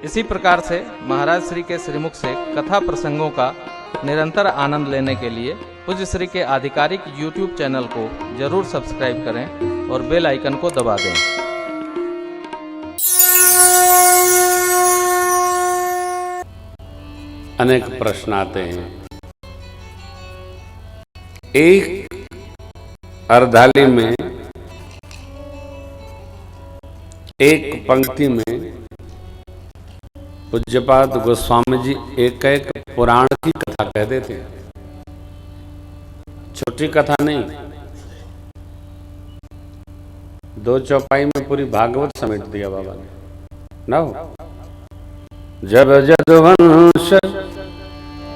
इसी प्रकार से महाराज श्री के श्रीमुख से कथा प्रसंगों का निरंतर आनंद लेने के लिए पूज्य श्री के आधिकारिक YouTube चैनल को जरूर सब्सक्राइब करें और बेल आइकन को दबा दें। अनेक प्रश्न आते हैं। एक अर्धाली में एक पंक्ति में पूज्यपाद गोस्वामी जी एक एक पुराण की कथा कह देते हैं, छोटी कथा नहीं। 2 चौपाई में पूरी भागवत समेट दिया बाबा ने ना। जब जदुवंश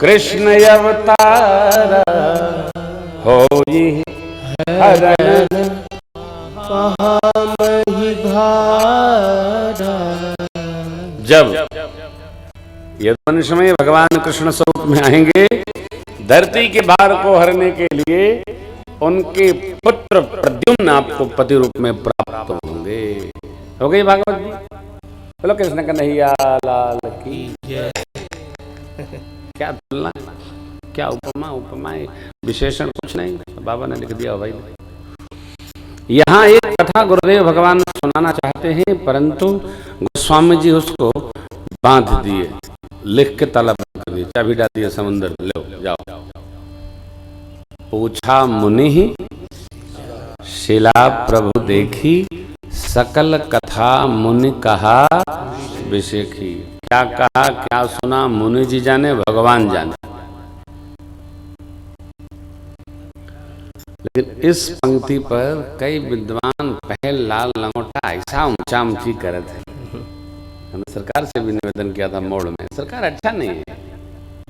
कृष्ण अवतारा होई हरण महामहि भारा। जब यदुवंश में भगवान कृष्ण स्वरूप में आएंगे, धरती के भार को हरने के लिए उनके पुत्र प्रद्युम्न आपको पति रूप में प्राप्त होंगे। हो गई भागवत जी। बोलो कृष्ण कन्हैया लाल की जय। क्या तुलना, क्या उपमा, उपमाएं, विशेषण कुछ नहीं, बाबा ने लिख दिया भाई। यहाँ एक कथा गुरुदेव भगवान सुनाना चाहते हैं, परंतु गोस्वामी जी उसको बांध दिए, लिख के ताला बंद कर दिए, चाबी डाल दिए समुद्र में, लो जाओ। पूछा मुनि ही शिला प्रभु देखी, सकल कथा मुनि कहा विषेखी। क्या कहा क्या सुना मुनि जी जाने, भगवान जाने। लेकिन इस पंक्ति पर कई विद्वान पहल लाल लंगोटा ऐसा ऊंचा ऊंची करे थे। हमने सरकार से भी निवेदन किया था मोड़ में, सरकार अच्छा नहीं है,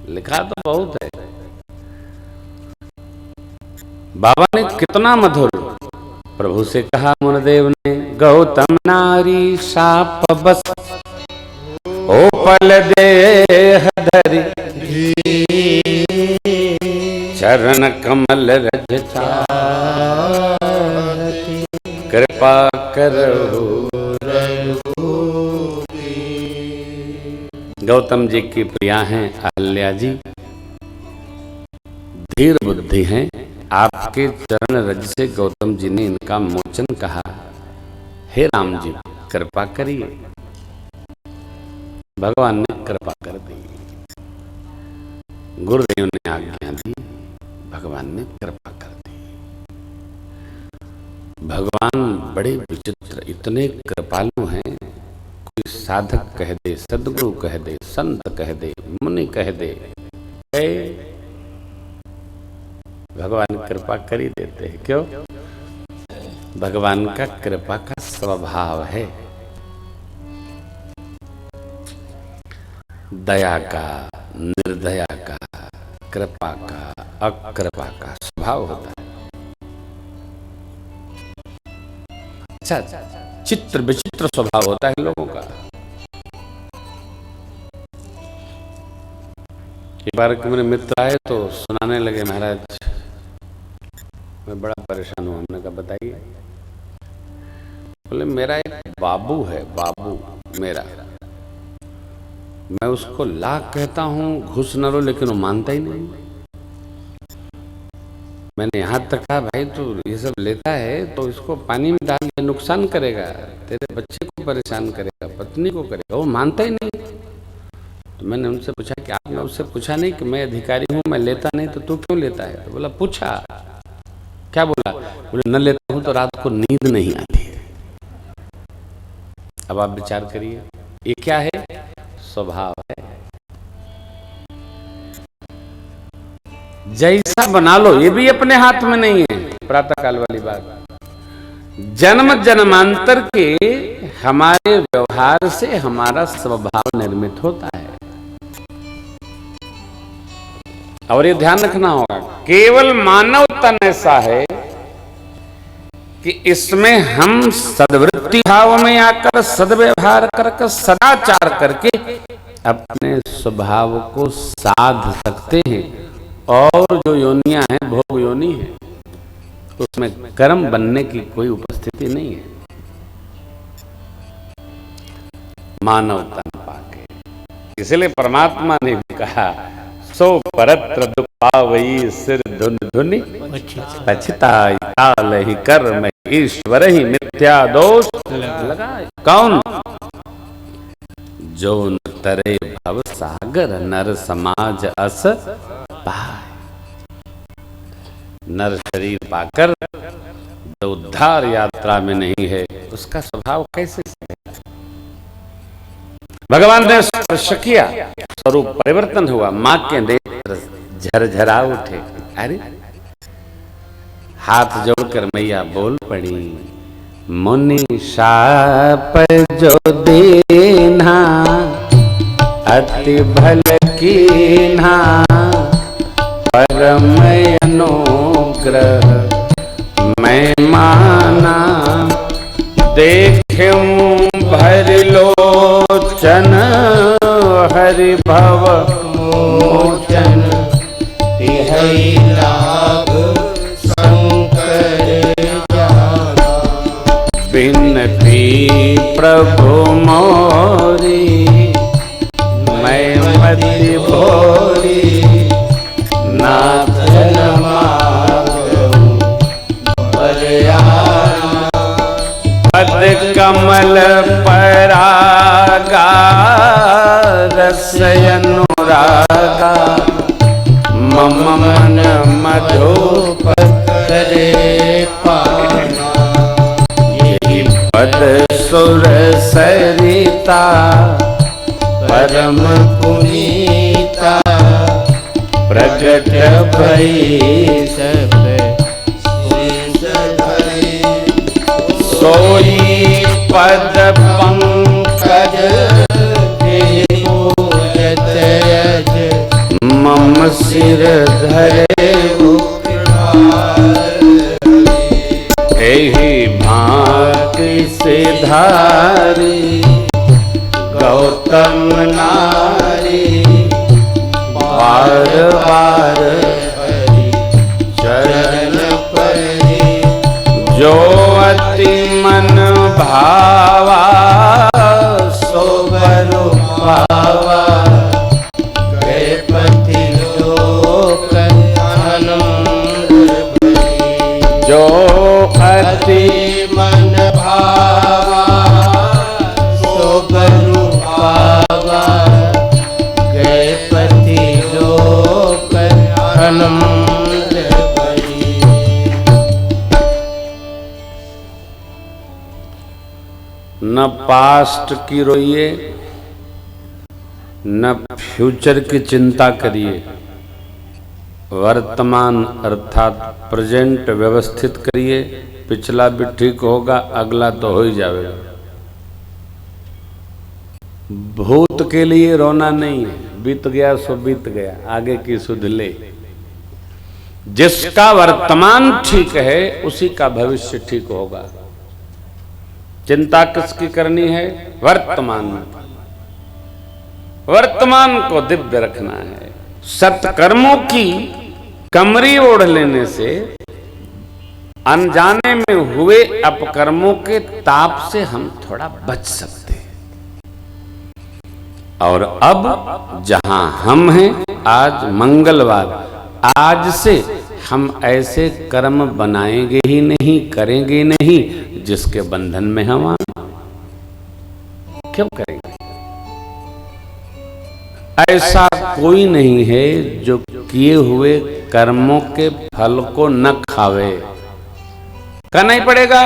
लिखा तो बहुत है। बाबा ने कितना मधुर प्रभु से कहा मुनिदेव ने, गौतम नारी शाप बस ओपल देह धरी, चरण कमल रज चारती, कृपा करो। गौतम जी की प्रिया हैं अहल्या जी, धीर बुद्धि हैं। आपके चरण रज से गौतम जी ने इनका मोचन कहा। हे राम जी कृपा करिए। भगवान ने कृपा कर दी, गुरुदेव ने आज्ञा दी, भगवान ने कृपा कर दी। भगवान बड़े विचित्र, इतने कृपालु हैं। कोई साधक कह दे, सदगुरु कह दे, संत कह दे, मुनि कह दे, भगवान कृपा कर ही देते हैं। क्यों? भगवान का कृपा का स्वभाव है, दया का, निर्दया का, कृपा का, अकृपा का स्वभाव होता है। अच्छा, चित्र विचित्र स्वभाव होता है लोगों का। एक बार मेरे मित्र आए तो सुनाने लगे, महाराज मैं बड़ा परेशान हूं। हमने कहा बताइए। बोले मेरा एक बाबू है, बाबू मेरा, मैं उसको लाख कहता हूं घुस न लो, लेकिन वो मानता ही नहीं। मैंने यहां तक कहा भाई तो ये सब लेता है तो इसको पानी में डाल के नुकसान करेगा, तेरे बच्चे को परेशान करेगा, पत्नी को करेगा, वो मानता ही नहीं। तो मैंने उनसे पूछा कि आपने उससे पूछा नहीं कि मैं अधिकारी हूं, मैं लेता नहीं तो तू क्यों लेता है? तो बोला पूछा। क्या बोला? बोले न लेता हूं तो रात को नींद नहीं आती है। अब आप विचार करिए, ये क्या है? स्वभाव है। जैसा बना लो, ये भी अपने हाथ में नहीं है। प्रातः काल वाली बात, जन्म जन्मांतर के हमारे व्यवहार से हमारा स्वभाव निर्मित होता है। और ये ध्यान रखना होगा, केवल मानव तन ऐसा है कि इसमें हम सद्वृत्ति भाव में आकर सद्व्यवहार करके सदाचार करके अपने स्वभाव को साध सकते हैं। और जो योनियां हैं, भोग योनि है, उसमें कर्म बनने की कोई उपस्थिति नहीं है। मानव तन पाके इसलिए परमात्मा ने भी कहा सो परत्र दुख पावई सिर धुन धुनि पछताई काल ही कर्म ईश्वर ही मिथ्या दोष लगाए। कौन? जो न तरे भव सागर नर समाज अस पाए। नर शरीर पाकर जो उद्धार यात्रा में नहीं है उसका स्वभाव कैसे सहे? भगवान ने स्पर्श किया, स्वरूप परिवर्तन हुआ, मां के नेत्र झरझरा उठे। अरे हाथ जोड़कर मैया बोल पड़ी, मुनि शाप जो दीन्हा अति भल कीन्हा परम अनुग्रह मैं माना। देखूं भर लोचन हरि भव मोचन तिहै लाभ शंकर जाना। बिनती प्रभु मोरी मैं मति भोरी नाथ नमागहु बरयाना। पद कमल परागा रस अनुरागा मम मन मधुपत करे पाना। यही पद सुर सरिता परम पुनीता प्रगट भई सब सोई पद पंकज मम सिर धरे एहि भांति से धारी गौतम नारी बार बार हरि चरण परी। जो अति मन भावा सो बरु पावा गए पति लोक आनंद भरी। जो अति मन भावा सो बरु पावा गए पति लोक आनंद भरी। न पास्ट की रोइए न फ्यूचर की चिंता करिए, वर्तमान अर्थात प्रेजेंट व्यवस्थित करिए। पिछला भी ठीक होगा, अगला तो हो ही जाएगा। भूत के लिए रोना नहीं है, बीत गया सो बीत गया, आगे की सुध ले। जिसका वर्तमान ठीक है उसी का भविष्य ठीक होगा। चिंता किसकी करनी है? वर्तमान में। वर्तमान को दिव्य रखना है। सत्कर्मों की कमरी ओढ़ लेने से अनजाने में हुए अपकर्मों के ताप से हम थोड़ा बच सकते हैं। और अब जहां हम हैं, आज मंगलवार, आज से हम ऐसे कर्म बनाएंगे ही नहीं, करेंगे नहीं जिसके बंधन में हम आए। क्यों करेंगे? ऐसा कोई नहीं है जो किए हुए कर्मों के फल को न खावे। करना ही पड़ेगा।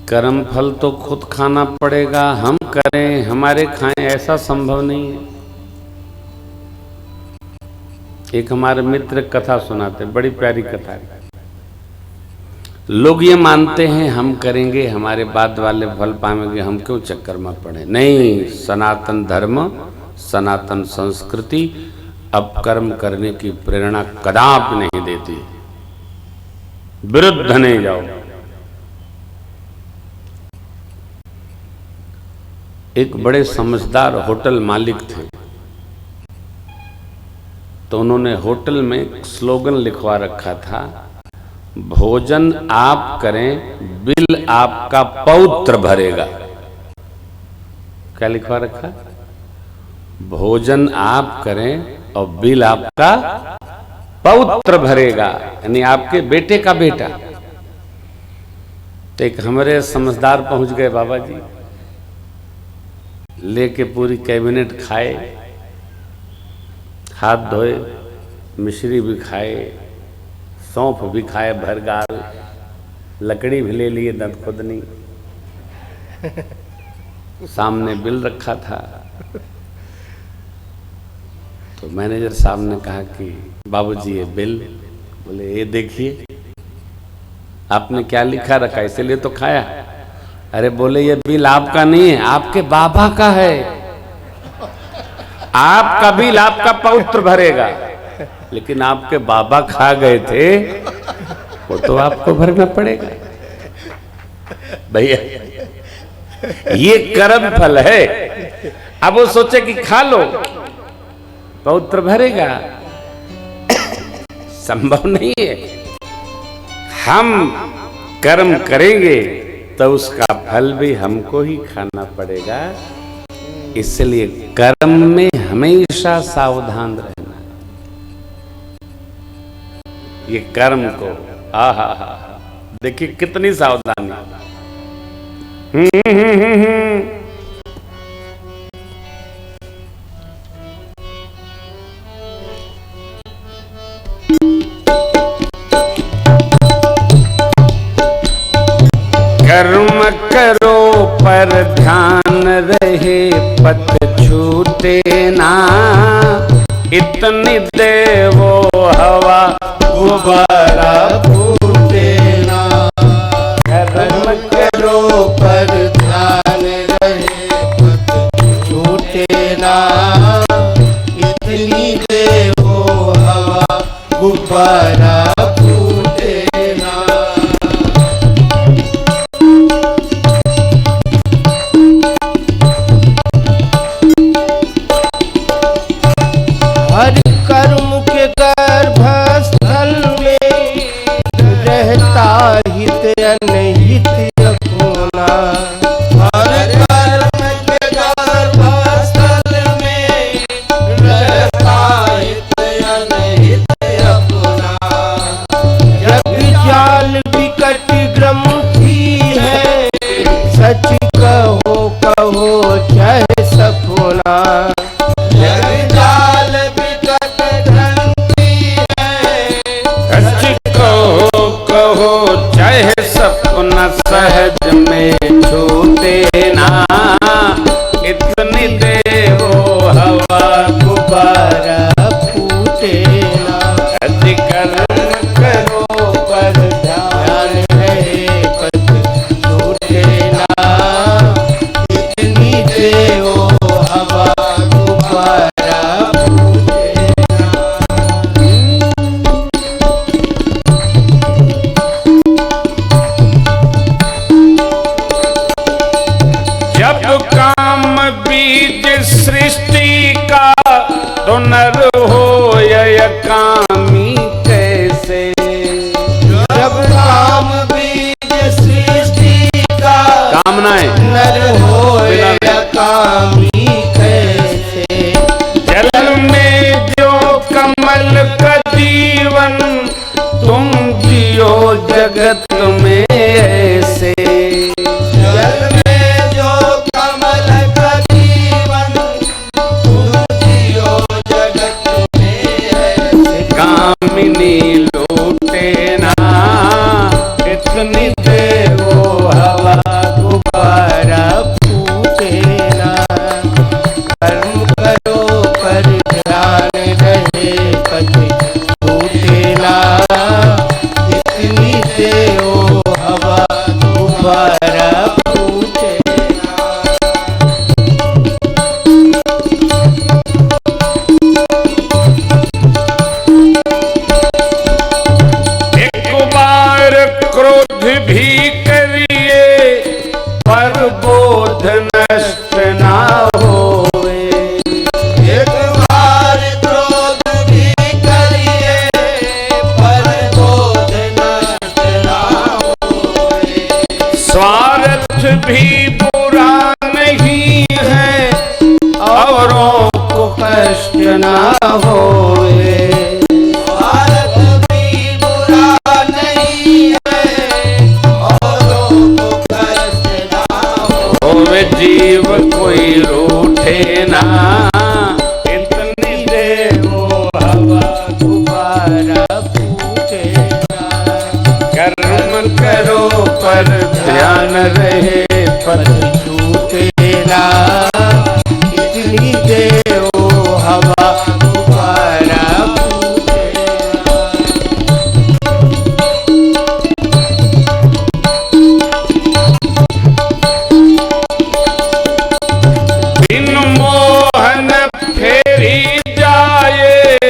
कर्म फल तो खुद खाना पड़ेगा। हम करें, हमारे खाएं, ऐसा संभव नहीं है। एक हमारे मित्र कथा सुनाते, बड़ी प्यारी कथा है। लोग ये मानते हैं हम करेंगे हमारे बाद वाले फल पाएंगे, हम क्यों चक्कर में पड़े। नहीं, सनातन धर्म, सनातन संस्कृति अब कर्म करने की प्रेरणा कदापि नहीं देती। विरुद्ध नहीं जाओ। एक बड़े समझदार होटल मालिक थे, तो उन्होंने होटल में स्लोगन लिखवा रखा था, भोजन आप करें, बिल आपका पौत्र भरेगा। क्या लिखवा रखा? भोजन आप करें और बिल आपका पौत्र भरेगा, यानी आपके बेटे का बेटा। तो एक हमारे समझदार पहुंच गए बाबा जी, लेके पूरी कैबिनेट खाए, हाथ धोए, मिश्री भी खाए, सौंफ भी खाए भरगाल, लकड़ी भी ले लिए दंत खुदनी, सामने बिल रखा था। तो मैनेजर साहब ने कहा कि बाबूजी ये बिल। बोले ये देखिए आपने क्या लिखा रखा, इसीलिए तो खाया। अरे बोले ये बिल आपका नहीं है, आपके बाबा का है, आपका बिल आपका पौत्र भरेगा, लेकिन आपके बाबा खा गए थे वो तो आपको भरना पड़ेगा। भैया ये कर्म फल है। अब वो सोचे कि खा लो पौत्र भरेगा, संभव नहीं है। हम कर्म करेंगे तो उसका फल भी हमको ही खाना पड़ेगा। इसलिए कर्म में हमेशा सावधान रहना। ये कर्म को आहा देखिए कितनी सावधानी। कर्म करो पर ध्यान रहे, पथ छूटे ना, इतनी देवो हवा गुब्बारा फूटे ना। कर्म करो पर ध्यान रहे, पथ छूटे ना, इतनी देवो हवा गुब्बारा फूटे ना। हर कर्म के गर्भस्थल में रहता हित अनहित अपना। हर कर्म के गर्भस्थल में रहता हित अनहित अपना। जब जाल विकट ग्रंथि है, सच कहो कहो चाहे सपना। सपना सहज में छूटे ना, इतनी देवो हवा गुब्बारा फूटे ना। कर्म करो पर ध्यान रहे, पथ छूटे ना, इतनी देवो हवा गुब्बारा फूटे ना। जब काम बीज सृष्टि का, तो नर हो या कामी कैसे। जब काम बीज सृष्टि का, कामनाएं नर हो या कामी कैसे। जल में जो कमल का जीवन, तुम जियो जगत में ऐसे। जल में जो कमल का जीवन, तुम जियो जगत में ऐसे। कामिनी लूटे ना, इतनी देवो हवा गुब्बारा फूटे ना। कर्म करो पर ध्यान रहे, पथ छूटे ना, इतनी देवो हवा गुब्बारा फूटे ना। एक बार क्रोध भी करिए, पर बोध नष्ट ना होवे। एक बार क्रोध भी करिए, पर बोध नष्ट स्वार्थ भी बुरा नहीं है, औरों को कष्ट ना होए। स्वार्थ भी बुरा नहीं है, औरों को कष्ट ना होवे। जीव कोई रूठे ना, इतनी देवो हवा गुब्बारा फूटे ना। कर्म करो पर ध्यान रहे, पथ छूटे ना, इतनी देवो हवा गुब्बारा फूटे ना। बिन मोहन फेरी जाए,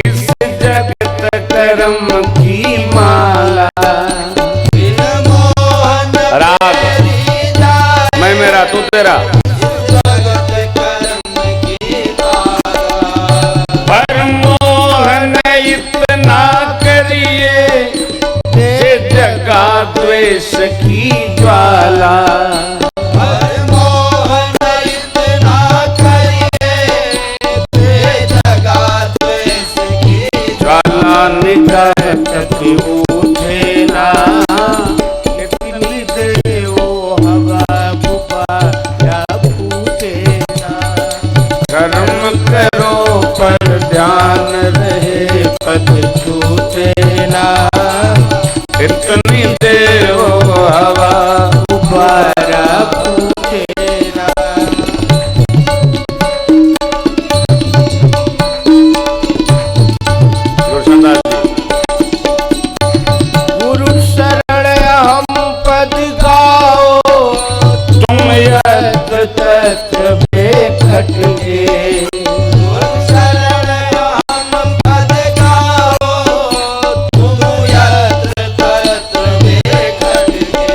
इस जगत कर्म की माला। बिन मोहन राग फेरी जाए, मैं मेरा तू तेरा, जगत कर्म की माला। पर मोहन इतना करिए, जे जगा द्वेष की ज्वाला। हर मोहन इतना करिए, ते जगा द्वेष की ज्वाला निकट की उठे ना, इतनी देवो हवा गुब्बारा फूटे ना। कर्म करो पर ध्यान रहे, पथ छूटे ना, इतनी देव हवा। गुब्बारा फूटे ना। गुरुचंदास जी, गुरु शरण हम पद गाओ, तुम यत्र तत्र बेखट के। गुरु शरण हम पद गाओ, तुम यत्र तत्र बेखट के।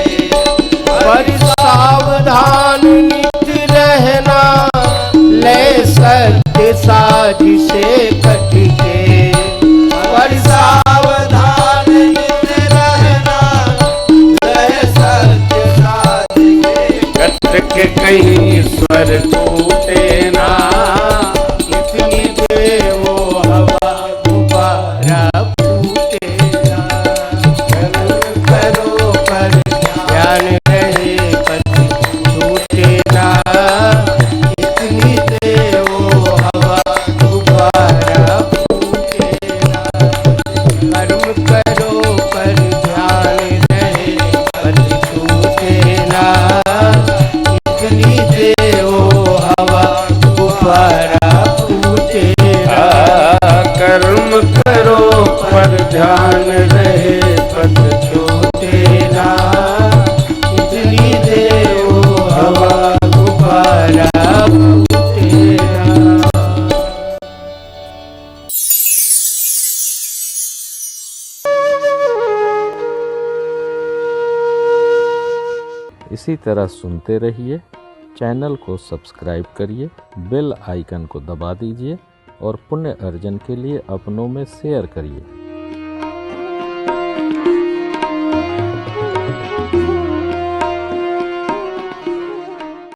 पर सावधान नित रहना, ले सत्य साझ से कट के। पर सावधान नित रहना, ले सत्य साझ से कट के कहीं स्वर टूटे ना, इतनी देवो हवा गुब्बारा फूटे ना। कर्म करो पर ध्यान रहे, पथ छूटे ना, इतनी देवो हवा गुब्बारा फूटे ना। कर्म करो पर ध्यान रहे, पथ छूटे ना, इतनी देवो हवा गुब्बारा फूटे ना। कर्म करो पर ध्यान रहे, पथ छूटे ना, इतनी देवो हवा गुब्बारा फूटे ना। इसी तरह सुनते रहिए। चैनल को सब्सक्राइब करिए, बेल आइकन को दबा दीजिए और पुण्य अर्जन के लिए अपनों में शेयर करिए।